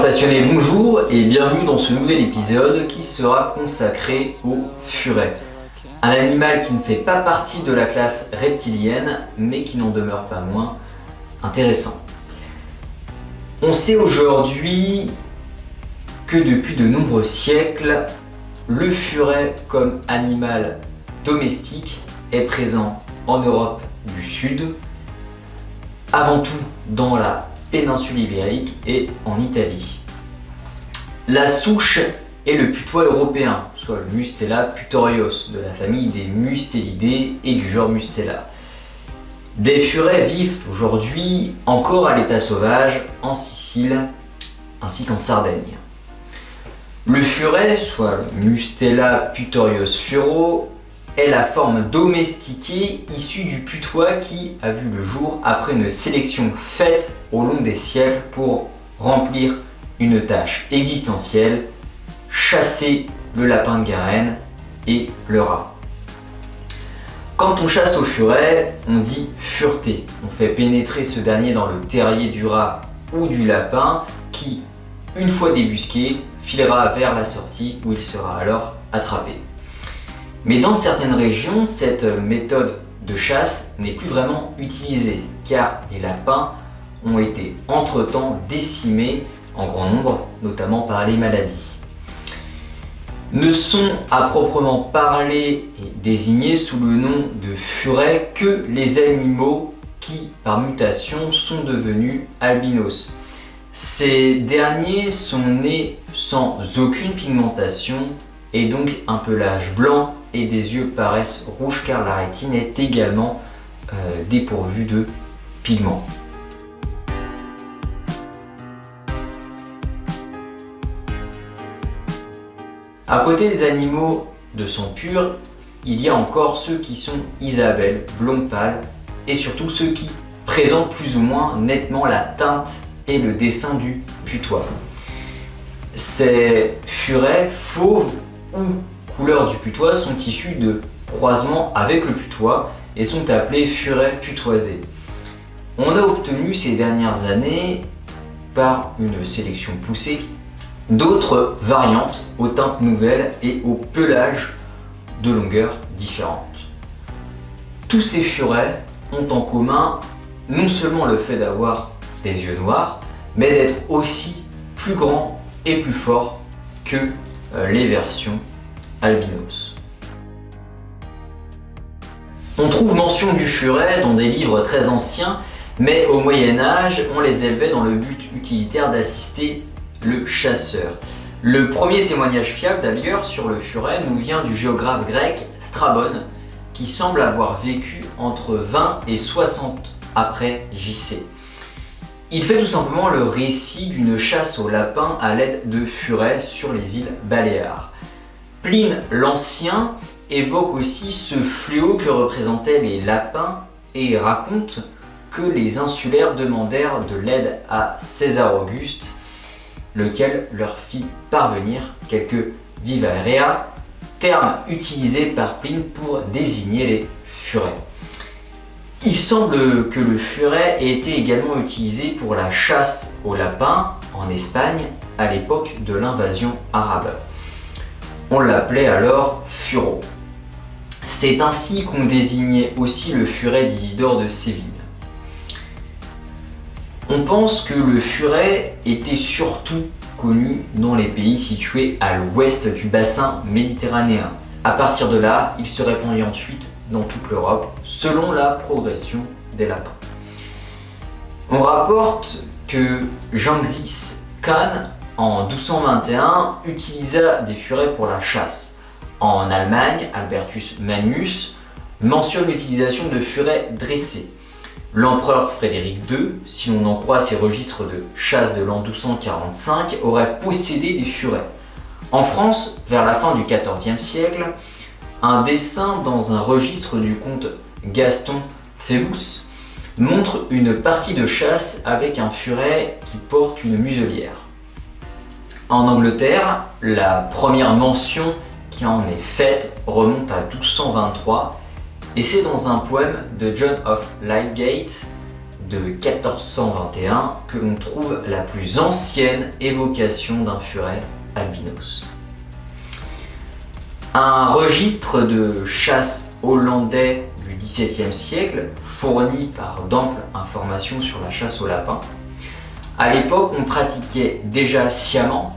passionnés, bonjour et bienvenue dans ce nouvel épisode qui sera consacré au furet. Un animal qui ne fait pas partie de la classe reptilienne, mais qui n'en demeure pas moins intéressant. On sait aujourd'hui que depuis de nombreux siècles, le furet comme animal domestique est présent en Europe du Sud, avant tout dans la péninsule ibérique et en Italie. La souche est le putois européen, soit le Mustela putorios, de la famille des Mustelidae et du genre Mustela. Des furets vivent aujourd'hui encore à l'état sauvage en Sicile ainsi qu'en Sardaigne. Le furet, soit le Mustela putorios furo, est la forme domestiquée issue du putois qui a vu le jour après une sélection faite au long des siècles pour remplir une tâche existentielle, chasser le lapin de Garenne et le rat. Quand on chasse au furet, on dit fureter. On fait pénétrer ce dernier dans le terrier du rat ou du lapin qui, une fois débusqué, filera vers la sortie où il sera alors attrapé. Mais dans certaines régions, cette méthode de chasse n'est plus vraiment utilisée car les lapins ont été entre-temps décimés en grand nombre, notamment par les maladies. Ne sont à proprement parler et désignés sous le nom de furet que les animaux qui, par mutation, sont devenus albinos. Ces derniers sont nés sans aucune pigmentation et donc un pelage blanc et des yeux paraissent rouges car la rétine est également dépourvue de pigments. À côté des animaux de sang pur, il y a encore ceux qui sont Isabelle, blond pâle, et surtout ceux qui présentent plus ou moins nettement la teinte et le dessin du putois. Ces furets fauves ou couleurs du putois sont issus de croisements avec le putois et sont appelés furets putoisés. On a obtenu ces dernières années, par une sélection poussée, d'autres variantes aux teintes nouvelles et au pelage de longueurs différentes. Tous ces furets ont en commun non seulement le fait d'avoir des yeux noirs, mais d'être aussi plus grands et plus forts que les versions albinos. On trouve mention du furet dans des livres très anciens, mais au Moyen-Âge, on les élevait dans le but utilitaire d'assister le chasseur. Le premier témoignage fiable d'ailleurs sur le furet nous vient du géographe grec Strabone, qui semble avoir vécu entre 20 et 60 après JC. Il fait tout simplement le récit d'une chasse au lapin à l'aide de furets sur les îles Baléares. Pline l'Ancien évoque aussi ce fléau que représentaient les lapins et raconte que les insulaires demandèrent de l'aide à César Auguste, lequel leur fit parvenir quelques vivarea, terme utilisé par Pline pour désigner les furets. Il semble que le furet ait été également utilisé pour la chasse aux lapins en Espagne à l'époque de l'invasion arabe. On l'appelait alors fureau. C'est ainsi qu'on désignait aussi le furet d'Isidore de Séville. On pense que le furet était surtout connu dans les pays situés à l'ouest du bassin méditerranéen. À partir de là, il se répandit ensuite dans toute l'Europe, selon la progression des lapins. On rapporte que Genghis Khan, en 1221, utilisa des furets pour la chasse. En Allemagne, Albertus Magnus mentionne l'utilisation de furets dressés. L'empereur Frédéric II, si l'on en croit ses registres de chasse de l'an 1245, aurait possédé des furets. En France, vers la fin du XIVe siècle, un dessin dans un registre du comte Gaston Phébus montre une partie de chasse avec un furet qui porte une muselière. En Angleterre, la première mention qui en est faite remonte à 1223 et c'est dans un poème de John of Lydgate de 1421 que l'on trouve la plus ancienne évocation d'un furet albinos. Un registre de chasse hollandais du XVIIe siècle fournit par d'amples informations sur la chasse au lapin. À l'époque, on pratiquait déjà sciemment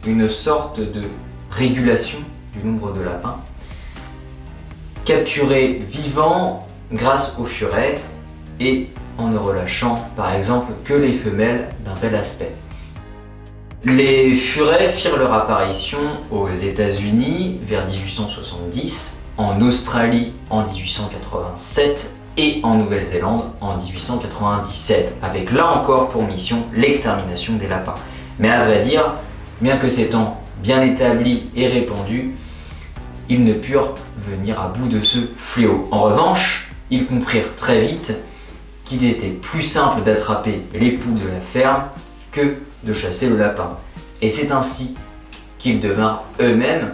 une sorte de régulation du nombre de lapins, capturés vivants grâce au furet et en ne relâchant par exemple que les femelles d'un bel aspect. Les furets firent leur apparition aux États-Unis vers 1870, en Australie en 1887 et en Nouvelle-Zélande en 1897, avec là encore pour mission l'extermination des lapins. Mais à vrai dire, bien que s'étant bien établis et répandus, ils ne purent venir à bout de ce fléau. En revanche, ils comprirent très vite qu'il était plus simple d'attraper les poules de la ferme que de chasser le lapin. Et c'est ainsi qu'ils devinrent eux-mêmes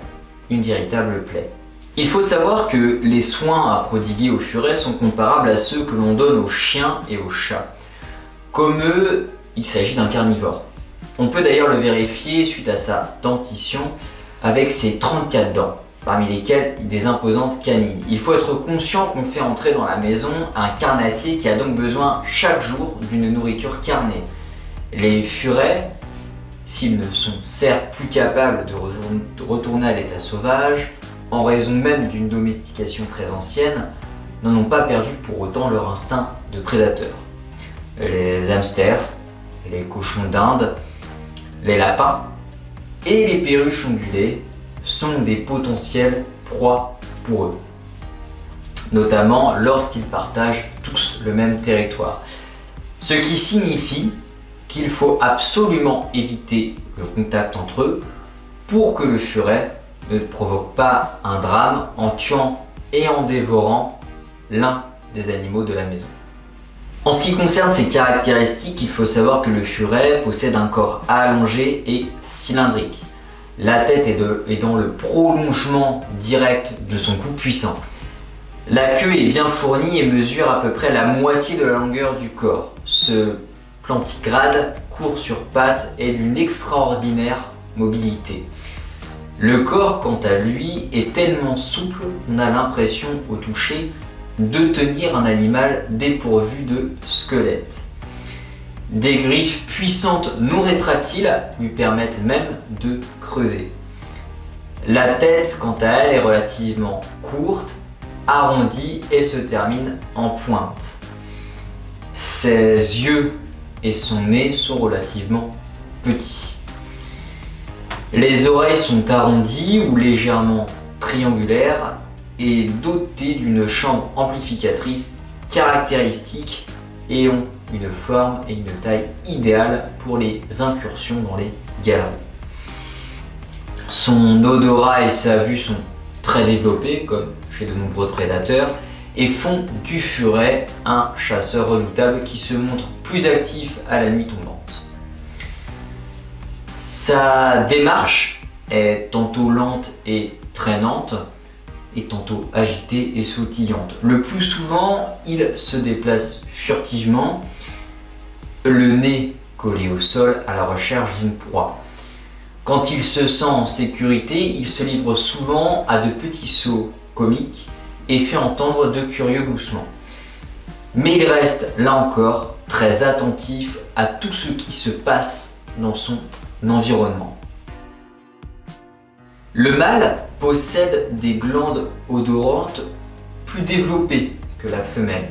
une véritable plaie. Il faut savoir que les soins à prodiguer aux furets sont comparables à ceux que l'on donne aux chiens et aux chats. Comme eux, il s'agit d'un carnivore. On peut d'ailleurs le vérifier suite à sa dentition avec ses 34 dents, parmi lesquelles des imposantes canines. Il faut être conscient qu'on fait entrer dans la maison un carnassier qui a donc besoin chaque jour d'une nourriture carnée. Les furets, s'ils ne sont certes plus capables de retourner à l'état sauvage, en raison même d'une domestication très ancienne, n'en ont pas perdu pour autant leur instinct de prédateur. Les hamsters, les cochons d'Inde, les lapins et les perruches ondulées sont des potentielles proies pour eux, notamment lorsqu'ils partagent tous le même territoire. Ce qui signifie qu'il faut absolument éviter le contact entre eux pour que le furet ne provoque pas un drame en tuant et en dévorant l'un des animaux de la maison. En ce qui concerne ses caractéristiques, il faut savoir que le furet possède un corps allongé et cylindrique. La tête est dans le prolongement direct de son cou puissant. La queue est bien fournie et mesure à peu près la moitié de la longueur du corps. Ce plantigrade court sur pattes et d'une extraordinaire mobilité. Le corps, quant à lui, est tellement souple qu'on a l'impression au toucher de tenir un animal dépourvu de squelette. Des griffes puissantes non rétractiles lui permettent même de creuser. La tête, quant à elle, est relativement courte, arrondie et se termine en pointe. Ses yeux et son nez sont relativement petits. Les oreilles sont arrondies ou légèrement triangulaires et dotées d'une chambre amplificatrice caractéristique et ont une forme et une taille idéale pour les incursions dans les galeries. Son odorat et sa vue sont très développés, comme chez de nombreux prédateurs, et font du furet un chasseur redoutable qui se montre plus actif à la nuit tombante. Sa démarche est tantôt lente et traînante, et tantôt agitée et sautillante. Le plus souvent, il se déplace furtivement, le nez collé au sol à la recherche d'une proie. Quand il se sent en sécurité, il se livre souvent à de petits sauts comiques et fait entendre de curieux gloussements. Mais il reste, là encore, très attentif à tout ce qui se passe dans son environnement. Le mâle possède des glandes odorantes plus développées que la femelle.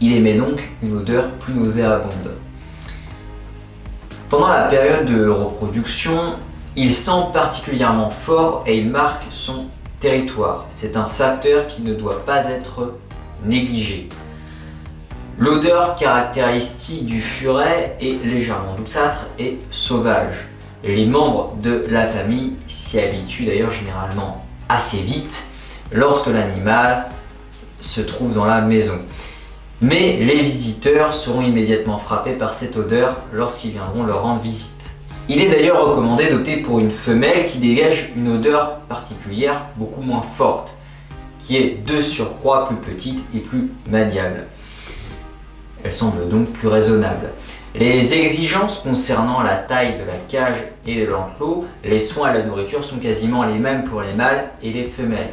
Il émet donc une odeur plus nauséabonde. Pendant la période de reproduction, il sent particulièrement fort et il marque son territoire. C'est un facteur qui ne doit pas être négligé. L'odeur caractéristique du furet est légèrement douceâtre et sauvage. Les membres de la famille s'y habituent d'ailleurs généralement assez vite lorsque l'animal se trouve dans la maison. Mais les visiteurs seront immédiatement frappés par cette odeur lorsqu'ils viendront leur rendre visite. Il est d'ailleurs recommandé d'opter pour une femelle qui dégage une odeur particulière beaucoup moins forte, qui est de surcroît plus petite et plus maniable. Elle semble donc plus raisonnable. Les exigences concernant la taille de la cage et de l'enclos, les soins et la nourriture sont quasiment les mêmes pour les mâles et les femelles.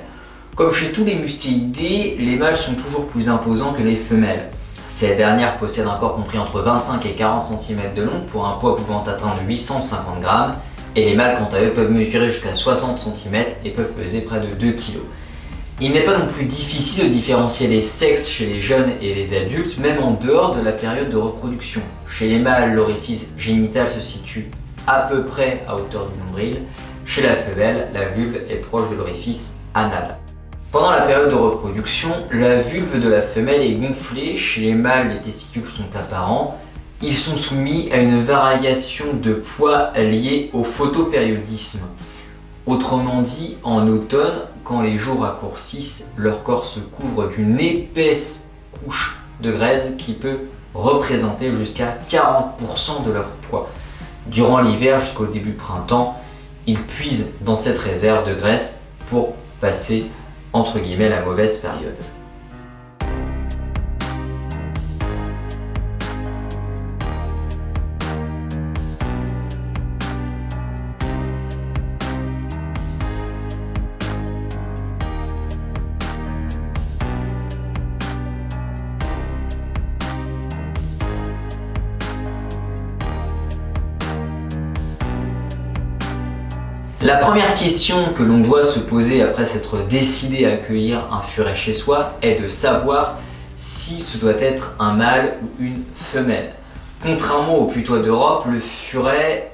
Comme chez tous les mustélidés, les mâles sont toujours plus imposants que les femelles. Ces dernières possèdent un corps compris entre 25 et 40 cm de long pour un poids pouvant atteindre 850 g, et les mâles quant à eux peuvent mesurer jusqu'à 60 cm et peuvent peser près de 2 kg. Il n'est pas non plus difficile de différencier les sexes chez les jeunes et les adultes, même en dehors de la période de reproduction. Chez les mâles, l'orifice génital se situe à peu près à hauteur du nombril. Chez la femelle, la vulve est proche de l'orifice anal. Pendant la période de reproduction, la vulve de la femelle est gonflée. Chez les mâles, les testicules sont apparents. Ils sont soumis à une variation de poids liée au photopériodisme. Autrement dit, en automne, quand les jours raccourcissent, leur corps se couvre d'une épaisse couche de graisse qui peut représenter jusqu'à 40% de leur poids. Durant l'hiver jusqu'au début printemps, ils puisent dans cette réserve de graisse pour passer entre guillemets la mauvaise période. La première question que l'on doit se poser après s'être décidé à accueillir un furet chez soi est de savoir si ce doit être un mâle ou une femelle. Contrairement aux putois d'Europe, le furet,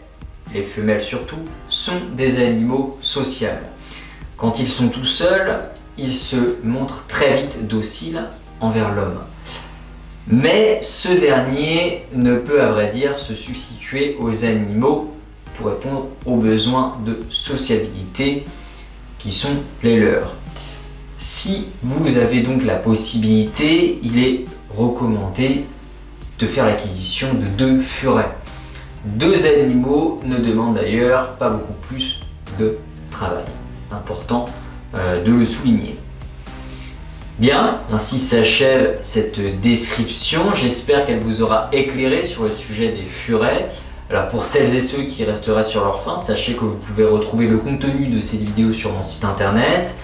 les femelles surtout, sont des animaux sociables. Quand ils sont tout seuls, ils se montrent très vite dociles envers l'homme. Mais ce dernier ne peut à vrai dire se substituer aux animaux pour répondre aux besoins de sociabilité qui sont les leurs. Si vous avez donc la possibilité, il est recommandé de faire l'acquisition de 2 furets. 2 animaux ne demandent d'ailleurs pas beaucoup plus de travail. C'est important de le souligner. Bien, ainsi s'achève cette description. J'espère qu'elle vous aura éclairé sur le sujet des furets. Alors pour celles et ceux qui resteraient sur leur faim, sachez que vous pouvez retrouver le contenu de cette vidéo sur mon site internet.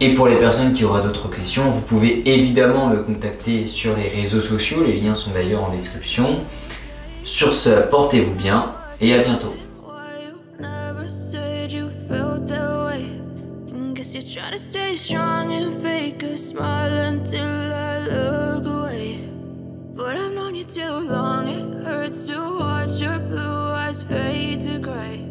Et pour les personnes qui auraient d'autres questions, vous pouvez évidemment me contacter sur les réseaux sociaux, les liens sont d'ailleurs en description. Sur ce, portez-vous bien et à bientôt. But I've known you too long, it hurts to watch your blue eyes fade to gray.